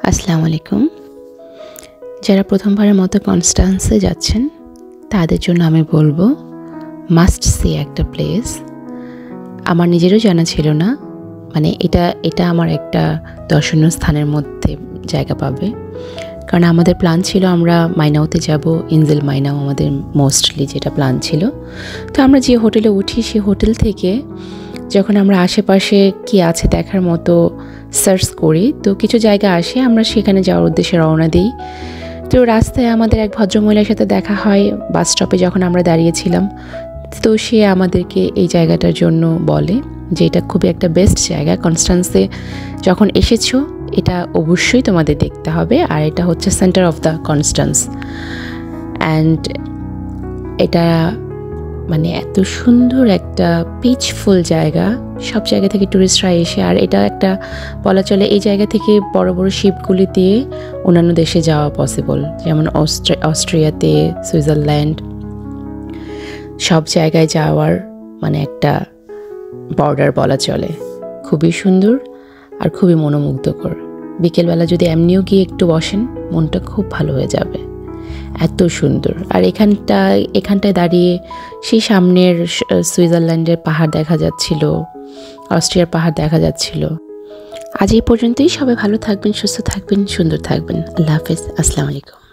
আসসালামু আলাইকুম। যারা প্রথমবারের মতো কনস্টান্সে যাচ্ছেন তাদের জন্য আমি বলবো মাস্ট সি একটা প্লেস। আমার নিজেরও জানা ছিল না, মানে এটা আমার একটা দর্শনীয় স্থানের মধ্যে জায়গা পাবে। কারণ আমাদের প্ল্যান ছিল আমরা মাইনাওতে যাব, ইনজেল মাইনাও আমাদের মোস্টলি যেটা প্ল্যান ছিল। তো আমরা যে হোটেলে উঠি সেই হোটেল থেকে যখন আমরা আশেপাশে কি আছে দেখার মতো সার্চ করি, তো কিছু জায়গা আসে, আমরা সেখানে যাওয়ার উদ্দেশ্যে রওনা দিই। তো রাস্তায় আমাদের এক ভদ্রমহিলার সাথে দেখা হয় বাস স্টপে যখন আমরা দাঁড়িয়েছিলাম। তো সে আমাদেরকে এই জায়গাটার জন্য বলে যে এটা খুবই একটা বেস্ট জায়গা, কনস্টান্সে যখন এসেছো এটা অবশ্যই তোমাদের দেখতে হবে। আর এটা হচ্ছে সেন্টার অফ দ্য কনস্টান্স অ্যান্ড এটা মানে এত সুন্দর একটা পিচফুল জায়গা, সব জায়গা থেকে ট্যুরিস্টরা এসে। আর এটা একটা বলা চলে এই জায়গা থেকে বড় বড় শিপগুলি দিয়ে অন্যান্য দেশে যাওয়া পসিবল, যেমন অস্ট্রিয়াতে, সুইজারল্যান্ড, সব জায়গায় যাওয়ার মানে একটা বর্ডার বলা চলে। খুবই সুন্দর আর খুবই মনোমুগ্ধকর। বিকেলবেলা যদি এমনিও গিয়ে একটু বসেন মনটা খুব ভালো হয়ে যাবে, এত সুন্দর। আর এখানটায় দাঁড়িয়ে সেই সামনের সুইজারল্যান্ডের পাহাড় দেখা যাচ্ছিল, অস্ট্রিয়ার পাহাড় দেখা যাচ্ছিল। আজ এই পর্যন্তই। সবাই ভালো থাকবেন, সুস্থ থাকবেন, সুন্দর থাকবেন। আল্লাহ হাফেজ, আসসালামু আলাইকুম।